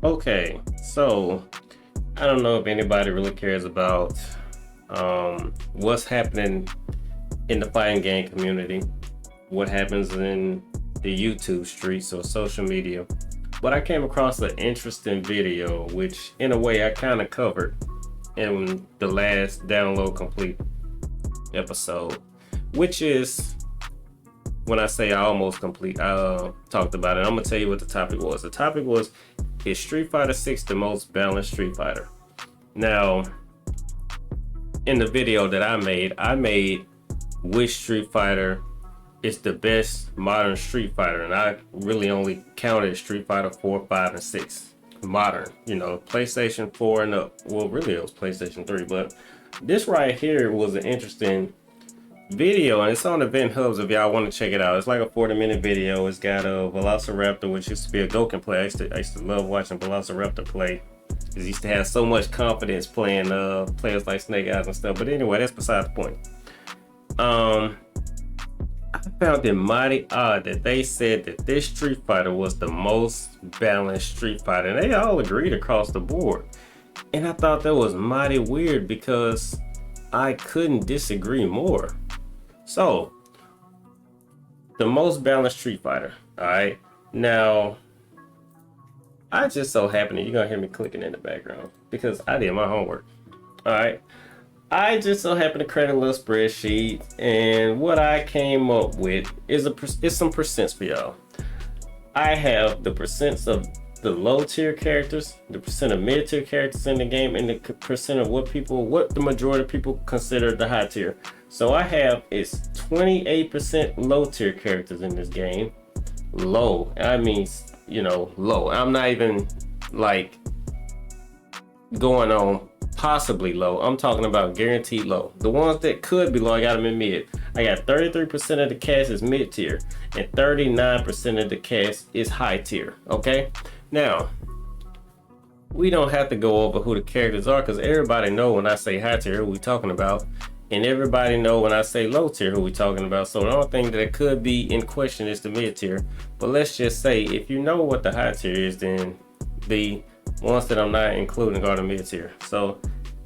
Okay, so I don't know if anybody really cares about what's happening in the fighting game community, what happens in the YouTube streets or social media. But I came across an interesting video, which in a way I kind of covered in the last Download Complete episode, which is when I say I almost complete, I talked about it. I'm gonna tell you what the topic was. The topic was, is Street Fighter 6 the most balanced Street Fighter? Now, in the video that I made which Street Fighter is the best modern Street Fighter, and I really only counted Street Fighter 4, 5, and 6 modern. You know, PlayStation 4 and up. Well, really it was PlayStation 3, but this right here was an interesting video, and it's on Event Hubs if y'all want to check it out. It's like a 40-minute video. It's got a Velociraptor, which used to be a Goken player. I used to love watching Velociraptor play, because he used to have so much confidence playing players like Snake Eyes and stuff. But anyway, that's beside the point. I found it mighty odd that they said that this Street Fighter was the most balanced Street Fighter, and they all agreed across the board. And I thought that was mighty weird, because I couldn't disagree more. So, the most balanced Street Fighter. Alright, now I just so happen that you're gonna hear me clicking in the background because I did my homework. Alright, I just so happen to create a little spreadsheet, and what I came up with is some percents for y'all. I have the percents of the low tier characters, the percent of mid tier characters in the game, and the percent of what the majority of people consider the high tier. So I have is 28% low tier characters in this game. Low, I mean, you know, low. I'm not even like going on possibly low. I'm talking about guaranteed low. The ones that could be low, I got them in mid. I got 33% of the cast is mid tier, and 39% of the cast is high tier. Okay, now we don't have to go over who the characters are, because everybody know when I say high tier who we talking about, and everybody know when I say low tier who we talking about. So the only thing that could be in question is the mid tier. But let's just say if you know what the high tier is, then the ones that I'm not including are the mid tier. So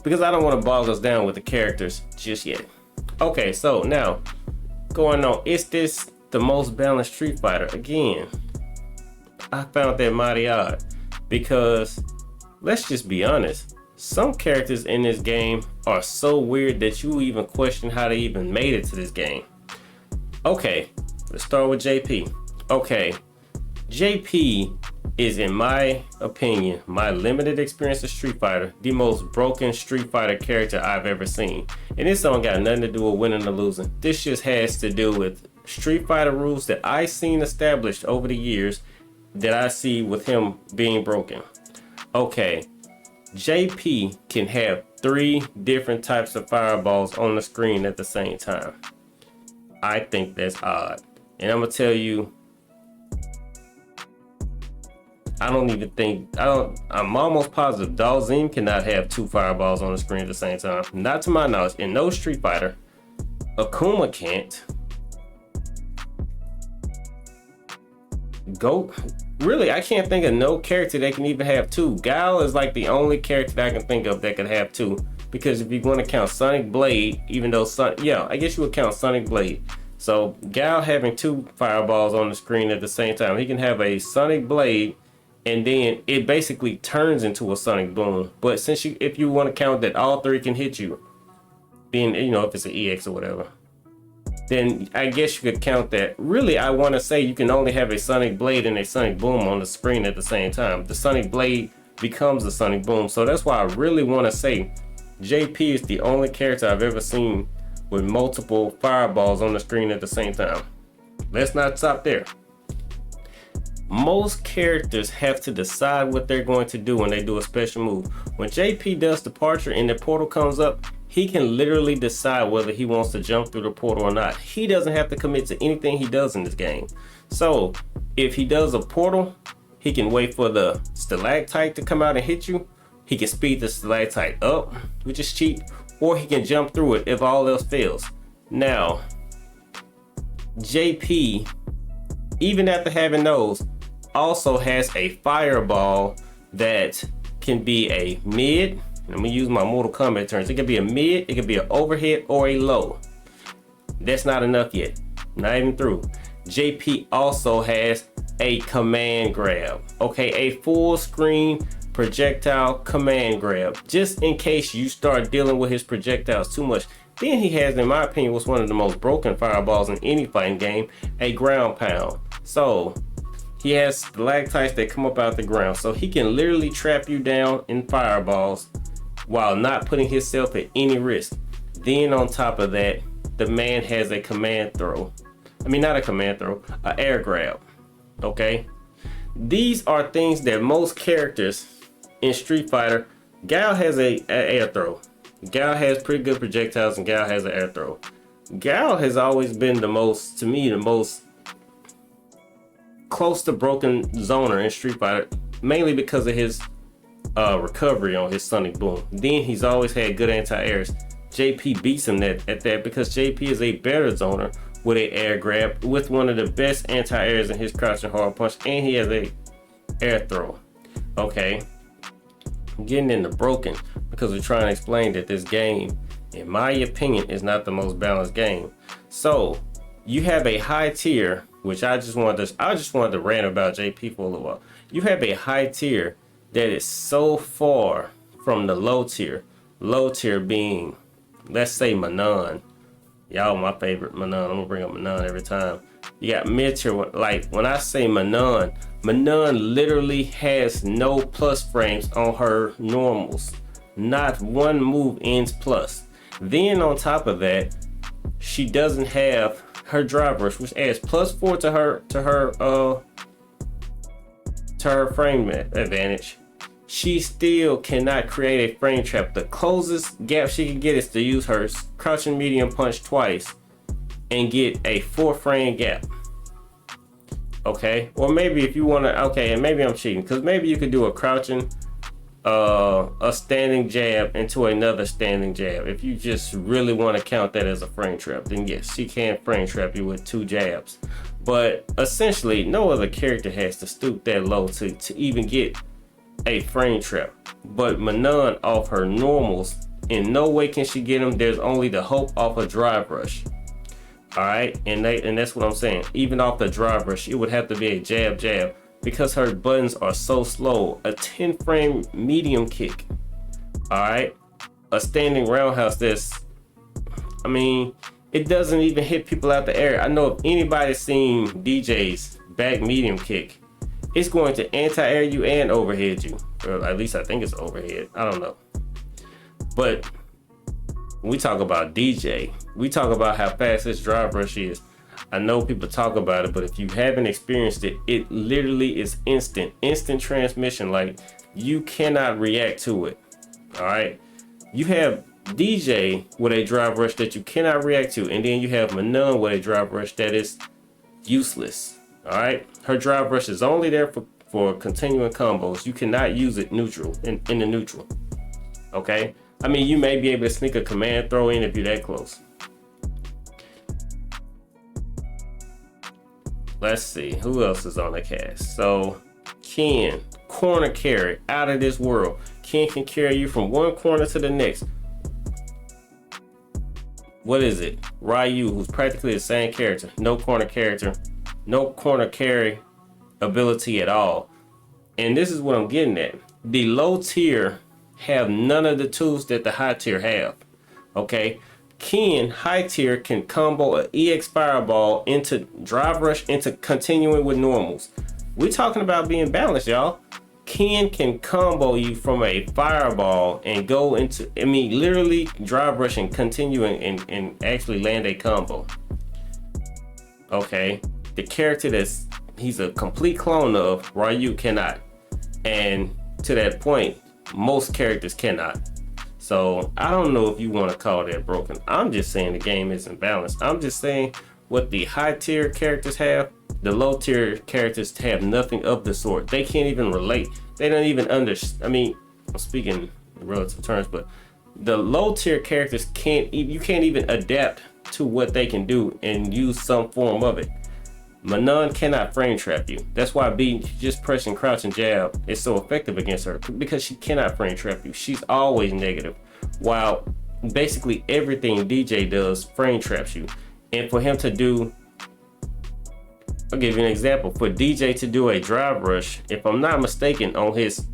because I don't want to bog us down with the characters just yet. Okay, so now going on, is this the most balanced Street Fighter? Again, I found that mighty odd, because let's just be honest, some characters in this game are so weird that you even question how they even made it to this game. Okay, let's start with JP. Okay, JP is, in my opinion, my limited experience of Street Fighter, the most broken Street Fighter character I've ever seen. And this don't got nothing to do with winning or losing. This just has to do with Street Fighter rules that I seen established over the years that I see with him being broken. Okay, JP can have 3 different types of fireballs on the screen at the same time. I think that's odd. And I'm gonna tell you, I'm almost positive Dalzim cannot have 2 fireballs on the screen at the same time. Not to my knowledge. In no Street Fighter. Akuma can't. Really, I can't think of no character that can even have 2. Guile is like the only character that I can think of that could have 2. Because if you want to count Sonic Blade, even though I guess you would count Sonic Blade. So Guile having 2 fireballs on the screen at the same time. He can have a Sonic Blade, and then it basically turns into a Sonic Boom. But if you want to count that all 3 can hit you, being, you know, if it's an EX or whatever, then I guess you could count that. Really, I want to say you can only have a Sonic Blade and a Sonic Boom on the screen at the same time. The Sonic Blade becomes the Sonic Boom. So that's why I really want to say JP is the only character I've ever seen with multiple fireballs on the screen at the same time. Let's not stop there. Most characters have to decide what they're going to do when they do a special move. When JP does Departure and the portal comes up, he can literally decide whether he wants to jump through the portal or not. He doesn't have to commit to anything he does in this game. So if he does a portal, he can wait for the stalactite to come out and hit you. He can speed the stalactite up, which is cheap, or he can jump through it if all else fails. Now, JP, even after having those, also has a fireball that can be a mid. Let me use my Mortal Kombat terms. It could be a mid, it could be an overhead, or a low. That's not enough yet. Not even through. JP also has a command grab. Okay, a full screen projectile command grab. Just in case you start dealing with his projectiles too much. Then he has, in my opinion, what's one of the most broken fireballs in any fighting game, a ground pound. So he has stalactites that come up out the ground. So he can literally trap you down in fireballs while not putting himself at any risk. Then on top of that, the man has a command throw. I mean, not a command throw, an air grab. Okay? These are things that most characters in Street Fighter, Gal has a air throw. Gal has pretty good projectiles and Gal has an air throw. Gal has always been the most, to me, the most close to broken zoner in Street Fighter, mainly because of his recovery on his Sonic Boom. Then he's always had good anti-airs. JP beats him at that because JP is a better zoner with an air grab, with one of the best anti-airs in his crouching hard punch, and he has a air throw. Okay, I'm getting into broken because we're trying to explain that this game, in my opinion, is not the most balanced game. So you have a high tier, which I just wanted to rant about JP for a little while. You have a high tier that is so far from the low tier. Low tier being, let's say, Manon. Y'all my favorite Manon. I'm gonna bring up Manon every time. You got mid tier, like when I say Manon literally has no plus frames on her normals. Not one move ends plus. Then on top of that, she doesn't have her drive rush, which adds +4 to her frame advantage. She still cannot create a frame trap. The closest gap she can get is to use her crouching medium punch twice and get a 4-frame gap. Okay, or maybe if you want to, okay, and maybe I'm cheating, because maybe you could do a crouching, a standing jab into another standing jab. If you just really want to count that as a frame trap, then yes, she can frame trap you with 2 jabs. But essentially, no other character has to stoop that low to even get a frame trap. But Manon, off her normals, in no way can she get them. There's only the hope off a drive rush. All right, and that's what I'm saying. Even off the drive rush, it would have to be a jab, because her buttons are so slow. A 10-frame medium kick. All right, a standing roundhouse that's, I mean, it doesn't even hit people out the air. I know if anybody's seen DJ's back medium kick, it's going to anti-air you and overhead you. Or at least I think it's overhead. I don't know. But when we talk about DJ, we talk about how fast this drive rush is. I know people talk about it, but if you haven't experienced it, it literally is instant transmission. Like, you cannot react to it. All right. You have DJ with a drive rush that you cannot react to, and then you have Manon with a drive rush that is useless. All right, her drive rush is only there for continuing combos. You cannot use it neutral in the neutral. Okay, I mean, you may be able to sneak a command throw in if you're that close. Let's see who else is on the cast. So Ken, corner carry, out of this world. Ken can carry you from one corner to the next. What is it? Ryu, who's practically the same character, no corner carry ability at all. And this is what I'm getting at. The low tier have none of the tools that the high tier have. Okay, Ken, high tier, can combo an EX fireball into drive rush into continuing with normals. We're talking about being balanced, y'all. Ken can combo you from a fireball and go into, I mean, literally drive rush and continue and actually land a combo. Okay, the character he's a complete clone of, Ryu, cannot. And to that point, most characters cannot. So I don't know if you want to call that broken. I'm just saying the game isn't balanced. I'm just saying what the high tier characters have, the low tier characters have nothing of the sort. They can't even relate. They don't even understand. I mean, I'm speaking in relative terms, but the low tier characters you can't even adapt to what they can do and use some form of it. Manon cannot frame trap you. That's why B just pressing crouch and jab is so effective against her, because she cannot frame trap you. She's always negative, while basically everything DJ does frame traps you. And for him to do, I'll give you an example. For DJ to do a drive rush, if I'm not mistaken, on his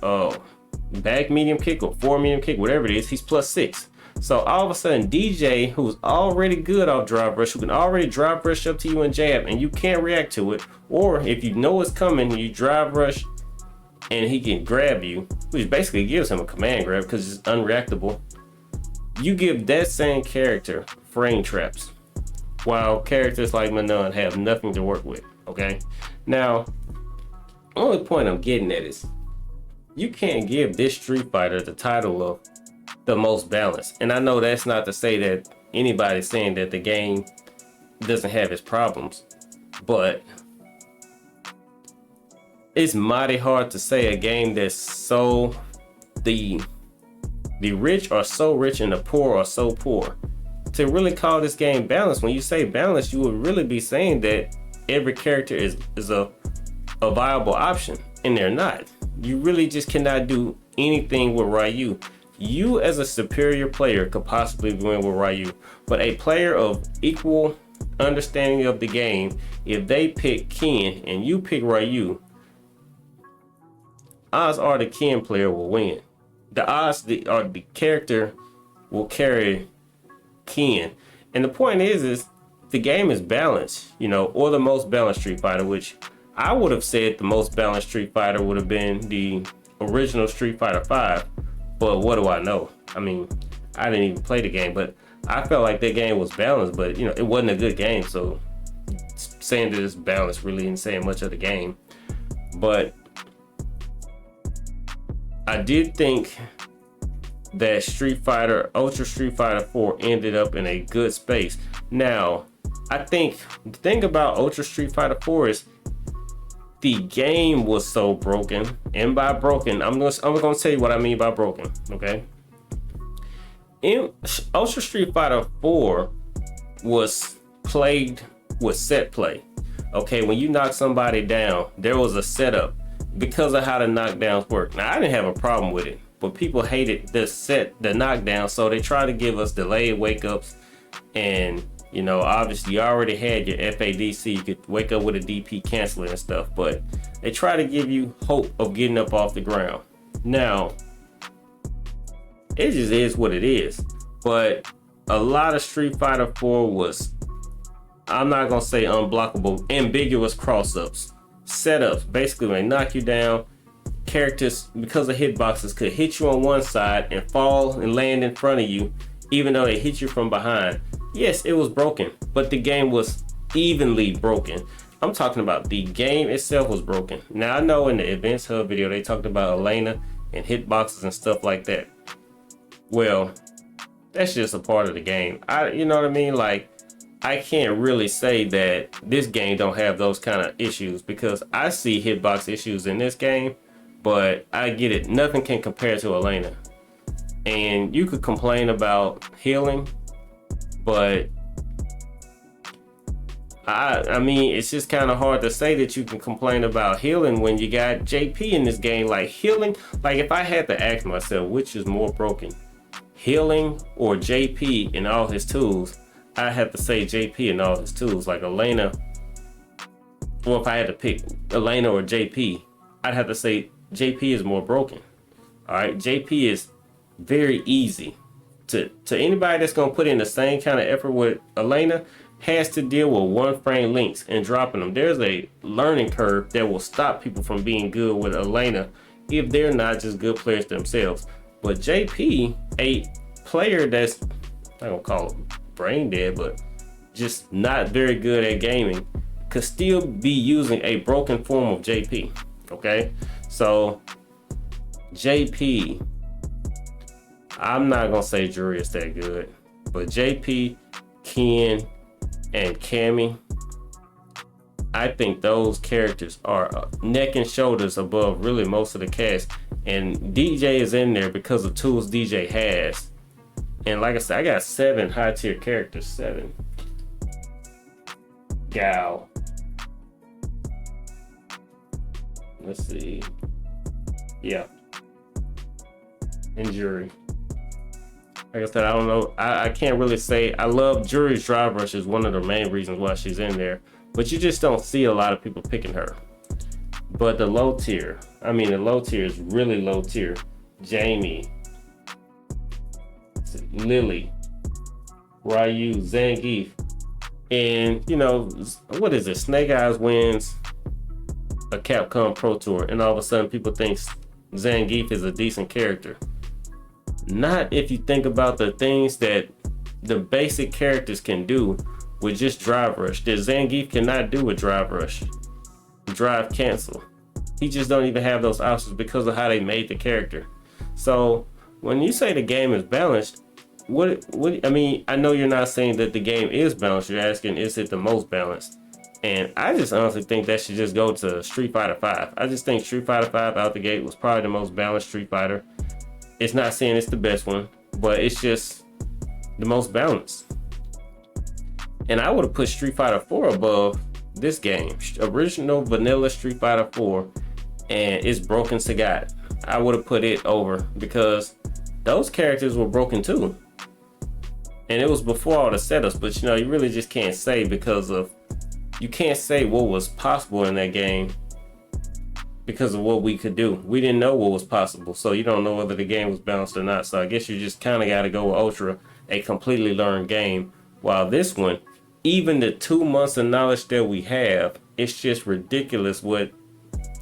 back medium kick or forward medium kick, whatever it is, he's +6. So all of a sudden, DJ, who's already good off drive rush, who can already drive rush up to you and jab, and you can't react to it, or if you know it's coming, you drive rush and he can grab you, which basically gives him a command grab because it's unreactable. You give that same character frame traps, while characters like Manon have nothing to work with, okay? Now, the only point I'm getting at is, you can't give this Street Fighter the title of the most balanced. And I know that's not to say that anybody's saying that the game doesn't have its problems, but it's mighty hard to say a game that's so, the rich are so rich and the poor are so poor, to really call this game balanced. When you say balanced, you would really be saying that every character is a viable option, and they're not. You really just cannot do anything with Ryu. You as a superior player could possibly win with Ryu, but a player of equal understanding of the game, if they pick Ken and you pick Ryu, odds are the Ken player will win. The odds are the character will carry Ken. And the point is the game is balanced, or the most balanced Street Fighter, which I would have said the most balanced Street Fighter would have been the original Street Fighter 5. But what do I know? I mean, I didn't even play the game, but I felt like that game was balanced, but it wasn't a good game. So saying that it's balanced really isn't saying much of the game. But I did think that Ultra Street Fighter 4 ended up in a good space. Now, I think the thing about Ultra Street Fighter 4 is the game was so broken, and by broken, I'm gonna tell you what I mean by broken. Okay, in Ultra Street Fighter 4 was played with set play. Okay, when you knock somebody down, there was a setup because of how the knockdowns work. Now, I didn't have a problem with it, but people hated the knockdown, so they tried to give us delayed wake ups, and obviously you already had your FADC, you could wake up with a DP canceler and stuff, but they try to give you hope of getting up off the ground. Now, it just is what it is, but a lot of Street Fighter 4 was, I'm not gonna say unblockable, ambiguous cross-ups, setups. Basically, when they knock you down, characters, because of hitboxes, could hit you on one side and fall and land in front of you, even though they hit you from behind. Yes, it was broken, but the game was evenly broken. I'm talking about the game itself was broken. Now, I know in the Events Hub video, they talked about Elena and hitboxes and stuff like that. Well, that's just a part of the game. You know what I mean? Like, I can't really say that this game don't have those kind of issues, because I see hitbox issues in this game, but I get it. Nothing can compare to Elena. And you could complain about healing, but I mean, it's just kind of hard to say that you can complain about healing when you got JP in this game. Like, healing, like if I had to ask myself which is more broken, healing or JP and all his tools, I have to say JP and all his tools. Like Elena, well, if I had to pick Elena or JP, I'd have to say JP is more broken. All right, JP is very easy to anybody that's gonna put in the same kind of effort with Elena has to deal with one frame links and dropping them. There's a learning curve that will stop people from being good with Elena if they're not just good players themselves. But JP, a player that's, I don't call him brain dead, but just not very good at gaming, could still be using a broken form of JP. Okay, so JP, I'm not gonna say Jury is that good, but JP, Ken, and Cammy, I think those characters are neck and shoulders above really most of the cast. And DJ is in there because of tools DJ has. And like I said, I got 7 high tier characters. 7. Gao, Let's see. Yeah. And Jury. Like I said, I don't know. I can't really say. I love Jury's Drive Rush is one of the main reasons why she's in there. But you just don't see a lot of people picking her. But the low tier, the low tier is really low tier. Jamie, Lily, Ryu, Zangief, and what is it? Snake Eyes wins a Capcom Pro Tour, and all of a sudden people think Zangief is a decent character. Not if you think about the things that the basic characters can do with just Drive Rush. That Zangief cannot do with Drive Rush. Drive Cancel. He just don't even have those options because of how they made the character. So when you say the game is balanced, what I know you're not saying that the game is balanced. You're asking, is it the most balanced? And I just honestly think that should just go to Street Fighter V. I just think Street Fighter V out the gate was probably the most balanced Street Fighter. It's not saying it's the best one, but it's just the most balanced. And I would have put Street Fighter 4 above this game. Original vanilla Street Fighter 4 and it's Broken Sagat. I would have put it over because those characters were broken too. And it was before all the setups, but you really just can't say you can't say what was possible in that game because of what we could do. We didn't know what was possible, so you don't know whether the game was balanced or not. So I guess you just kind of got to go with Ultra, a completely learned game. While this one, even the 2 months of knowledge that we have, it's just ridiculous what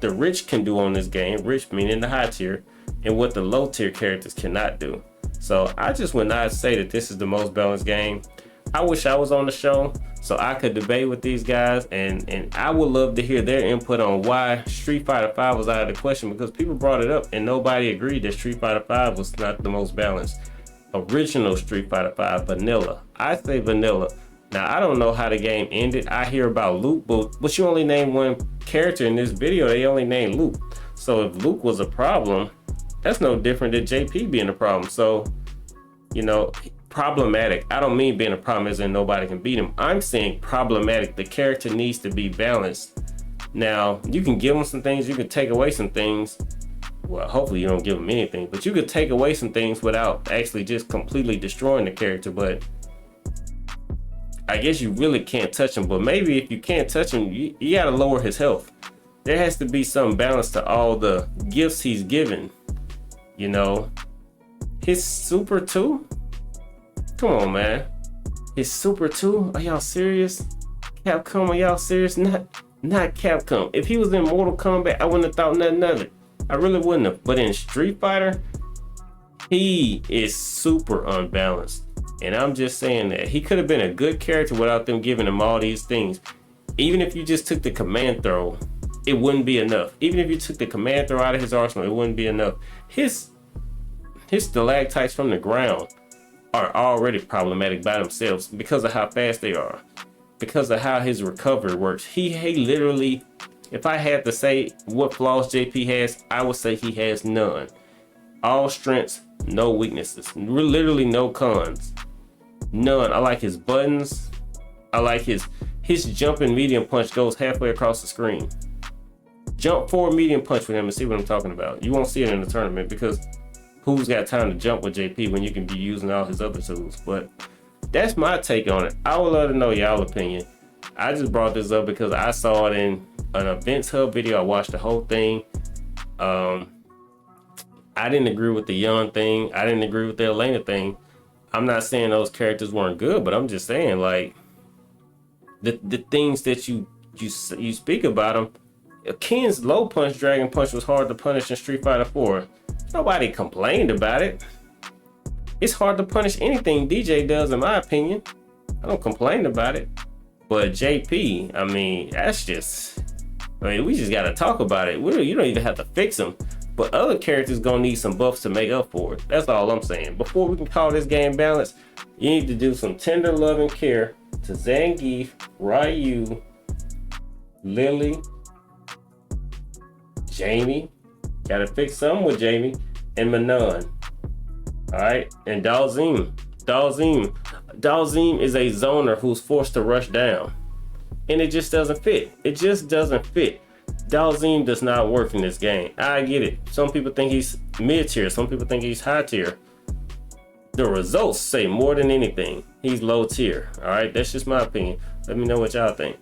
the rich can do on this game, rich meaning the high tier, and what the low tier characters cannot do. So I just would not say that this is the most balanced game. I wish I was on the show so I could debate with these guys, and I would love to hear their input on why Street Fighter V was out of the question, because people brought it up and nobody agreed that Street Fighter V was not the most balanced. Original Street Fighter V, vanilla. I say vanilla. Now, I don't know how the game ended. I hear about Luke, but you only name one character in this video. They only named Luke. So if Luke was a problem, that's no different than JP being a problem. So, problematic. I don't mean being a problem as in nobody can beat him. I'm saying problematic. The character needs to be balanced. Now, you can give him some things. You can take away some things. Well, hopefully you don't give him anything. But you could take away some things without actually just completely destroying the character. But I guess you really can't touch him, but maybe if you can't touch him, you gotta lower his health. There has to be some balance to all the gifts he's given. His Super 2? Come on, man. His Super 2? Are y'all serious? Capcom, are y'all serious? Not Capcom. If he was in Mortal Kombat, I wouldn't have thought nothing of it. I really wouldn't have. But in Street Fighter, he is super unbalanced. And I'm just saying that he could have been a good character without them giving him all these things. Even if you just took the command throw, it wouldn't be enough. Even if you took the command throw out of his arsenal, it wouldn't be enough. His stalactites from the ground are already problematic by themselves because of how fast they are. Because of how his recovery works. He literally, if I had to say what flaws JP has, I would say he has none. All strengths, no weaknesses. Literally no cons. None. I like his buttons. I like his jumping medium punch goes halfway across the screen. Jump forward medium punch with him and see what I'm talking about. You won't see it in the tournament because who's got time to jump with JP when you can be using all his other tools? But that's my take on it. I would love to know y'all opinion. I just brought this up because I saw it in an Events Hub video. I watched the whole thing. I didn't agree with the Young thing. I didn't agree with the Elena thing. I'm not saying those characters weren't good, but I'm just saying, like, the things that you speak about them. Ken's low punch dragon punch was hard to punish in Street Fighter 4. Nobody complained about it. It's hard to punish anything DJ does, in my opinion. I don't complain about it. But JP, that's just, we just gotta talk about it. You don't even have to fix him. But other characters gonna need some buffs to make up for it. That's all I'm saying. Before we can call this game balanced, you need to do some tender love and care to Zangief, Ryu, Lily, Jamie. Gotta fix something with Jamie and Manon. Alright, and Dalzim. Dalzim is a zoner who's forced to rush down. And it just doesn't fit. It just doesn't fit. Dalzim does not work in this game. I get it. Some people think he's mid tier. Some people think he's high tier. The results say more than anything, he's low tier. All right, that's just my opinion. Let me know what y'all think.